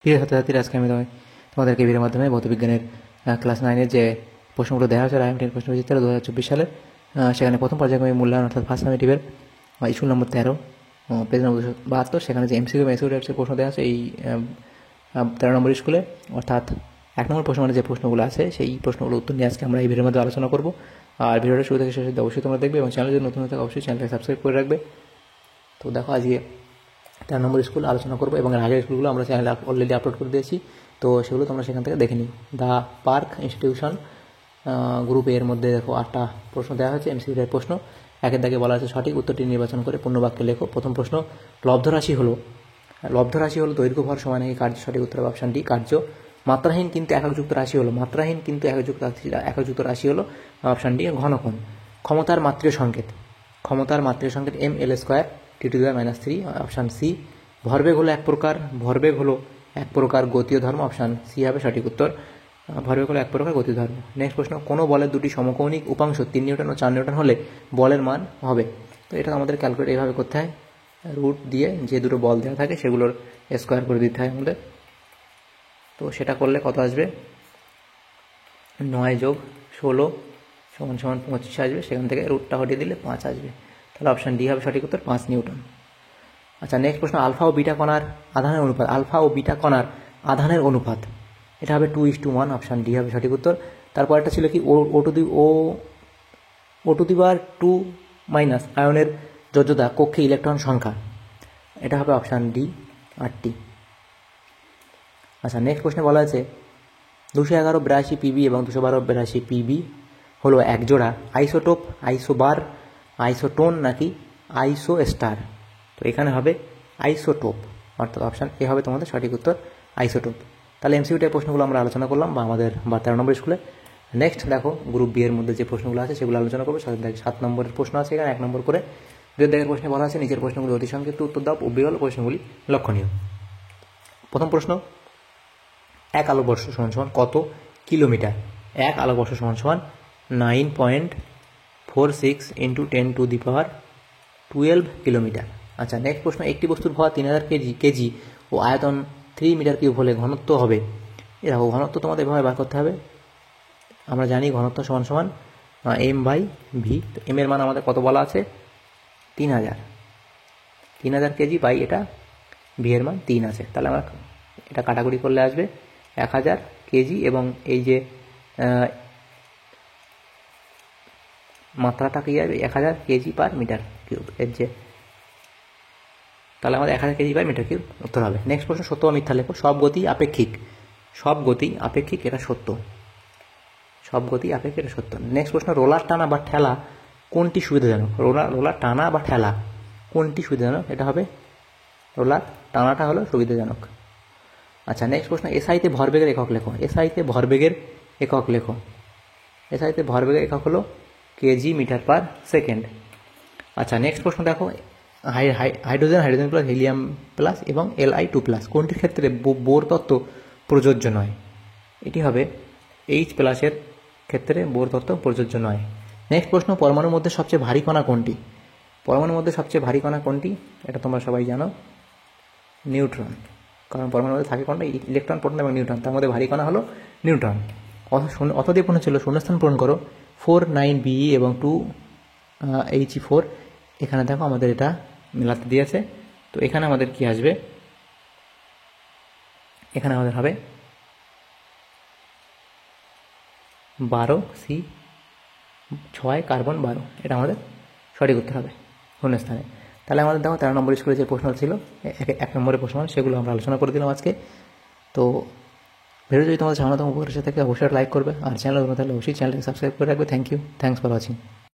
প্রিয় ছাত্রছাত্রীরা, আজকে আমি তোমাদেরকে ভিডিওর মাধ্যমে ভৌতবিজ্ঞানের ক্লাস 9-এর যে প্রশ্নগুলো দেওয়া হয়েছে IMT প্রশ্ন বিচিত্র 2024 সালে, সেখানে প্রথম পর্যায়ক্রমিক মূল্যায়ন অর্থাৎ ফার্স্ট সামেটিভের স্কুল নম্বর 13, পেজ নম্বর 272, সেখানে যে MCQ টাইপসের প্রশ্ন দেওয়া আছে এই 13 নম্বর স্কুলে, অর্থাৎ 1 নম্বর প্রশ্ন মানে যে প্রশ্নগুলো আছে সেই প্রশ্নগুলো উত্তর নিয়ে আজকে আমরা এই ভিডিওর মধ্যে আলোচনা করব। আর ভিডিওটা শুরু থেকে শেষ অবধি অবশ্যই তোমরা দেখবে এবং চ্যানেলে যদি নতুন হয়ে থাকে অবশ্যই চ্যানেলটাকে সাবস্ক্রাইব করে রাখবে। তো দেখো, আজকে 13 নম্বর স্কুল আলোচনা করবো এবং এর আগের স্কুলগুলো আমরা চ্যানেলে অলরেডি আপলোড করে দিয়েছি, তো সেগুলো তোমরা সেখান থেকে দেখে নিও। দ্য পার্ক ইনস্টিটিউশন গ্রুপে এর মধ্যে দেখো 8টা প্রশ্ন দেওয়া হয়েছে, MCQ টাইপ প্রশ্ন। একের দাগে বলা আছে সঠিক উত্তরটি নির্বাচন করে পূর্ণ বাক্যে লেখো। প্রথম প্রশ্ন, লব্ধরাশি হলো দৈর্ঘ্য ভর সমান নাকি কার্য? সঠিক উত্তর হবে অপশান ডি, কার্য। মাত্রাহীন কিন্তু এককযুক্ত রাশি হলো অপশান ডি, ঘনকোণ। ক্ষমতার মাত্রীয় সংকেত ml² T⁻³ অপশান সি। ভরবেগ হলো এক প্রকার গতীয় ধর্ম, অপশান সি হবে সঠিক উত্তর। ভরবেগ হলো এক প্রকার গতীয় ধর্ম। নেক্সট প্রশ্ন, কোনো বলের দুটি সমকৌণিক উপাংশ 3 নিউটন ও 4 নিউটন হলে বলের মান হবে? তো এটা আমাদের ক্যালকুলেট এইভাবে করতে হয়, রুট দিয়ে যে দুটো বল দেওয়া থাকে সেগুলোর স্কোয়ার করে দিতে হয় আমাদের। তো সেটা করলে কত আসবে? 9 + 16 = 25 আসবে, সেখান থেকে রুটটা হটিয়ে দিলে 5 আসবে। তাহলে অপশান ডি হবে সঠিক উত্তর, 5 নিউটন। আচ্ছা, নেক্সট প্রশ্ন, আলফা ও বিটা কণার আধানের অনুপাত এটা হবে 2:1, অপশান ডি হবে সঠিক উত্তর। তারপর একটা ছিল কি, O2 আয়নের যোজ্যতা কক্ষে ইলেকট্রন সংখ্যা, এটা হবে অপশান ডি, 8টি। আচ্ছা, নেক্সট প্রশ্নে বলা আছে 211 PB এবং 212 PB হলো এক জোড়া আইসোটোপ, আইসোবার, আইসোটোন নাকি আইসো স্টার? তো এখানে হবে আইসোটোপ, অর্থাৎ অপশান এ হবে তোমাদের সঠিক উত্তর, আইসোটোপ। তাহলে MCQ টাইপ প্রশ্নগুলো আমরা আলোচনা করলাম বা আমাদের 13 নম্বর স্কুলে। নেক্সট দেখো, গ্রুপ বি এর মধ্যে যে প্রশ্নগুলো আছে সেগুলো আলোচনা করবো। 7 নম্বরের প্রশ্ন আছে এখানে, 1 নম্বর করে। 2 দাগের প্রশ্নে বলা আছে নিজের প্রশ্নগুলি অতি সংক্ষিপ্ত উত্তর দাও, বিরল প্রশ্নগুলি লক্ষণীয়। প্রথম প্রশ্ন, 1 আলোকবর্ষ সমান কত কিলোমিটার? 1 আলোকবর্ষ সমান 9.46 × 10⁻12 কিলোমিটার। আচ্ছা, নেক্সট প্রশ্ন, একটি বস্তুর ভর 3000 কেজি ও আয়তন 3 মিটার কিউব হলে ঘনত্ব হবে? দেখো, ঘনত্ব তোমাদের এভাবে বার করতে হবে। আমরা জানি ঘনত্ব সমান m/v। তো m এর মান আমাদের কত বলা আছে? 3000 কেজি বাই এটা v এর মান 3 আছে। তাহলে আমরা এটা কাটাকুটি করলে আসবে 1000 কেজি এবং এই যে মাত্রাটা কি যাবে 1000 কেজি পার মিটার কিউব এর যে, তাহলে আমাদের 1000 কেজি পার মিটার কিউব উত্তর হবে। নেক্সট প্রশ্ন, সত্য বা মিথ্যা লেখো। সব গতি আপেক্ষিক, এটা সত্য। নেক্সট প্রশ্ন, রোলার টানা বা ঠেলা কোনটি সুবিধাজনক? রোলার টানা বা ঠেলা কোনটি সুবিধাজনক? এটা হবে রোলার টানাটা হলো সুবিধাজনক। আচ্ছা, নেক্সট প্রশ্ন, এসআইতে ভরবেগের একক হলো কেজি মিটার পার সেকেন্ড। আচ্ছা, নেক্সট প্রশ্ন দেখো, হাইড্রোজেন প্লাস, হিলিয়াম প্লাস এবং Li2+ কোনটির ক্ষেত্রে বোর তত্ত্ব প্রযোজ্য নয়? এটি হবে H+ এর ক্ষেত্রে বোর তত্ত্ব প্রযোজ্য নয়। নেক্সট প্রশ্ন, পরমাণুর মধ্যে সবচেয়ে ভারী কণা কোনটি? এটা তোমরা সবাই জানো, নিউট্রন। কারণ পরমাণুর মধ্যে থাকে কোনটা? ইলেকট্রন, প্রোটন এবং নিউট্রন। তার মধ্যে ভারী কণা হলো নিউট্রন। অতএব প্রশ্ন ছিল শূন্যস্থান পূরণ করো। 4 9 BE এবং 2 He4, এখানে দেখো আমাদের এটা মেলাতে দিয়েছে। তো এখানে আমাদের কি আসবে? এখানে আমাদের হবে 12C6 কার্বন 12, এটা আমাদের সঠিক উত্তর হবে শূন্যস্থানে। তাহলে আমাদের দেখো 13 নম্বর স্কুলে যে প্রশ্ন ছিল 1 নম্বরের প্রশ্ন, সেগুলো আমরা আলোচনা করে দিলাম আজকে। তো ভিডিও যদি তোমাদের সামান্যতম উপকার এসে থাকে অবশ্যই লাইক করবে, আর চ্যানেল তাহলে অবশ্যই চ্যানেলটাকে সাবস্ক্রাইব করে রাখবে। Thanks for watching.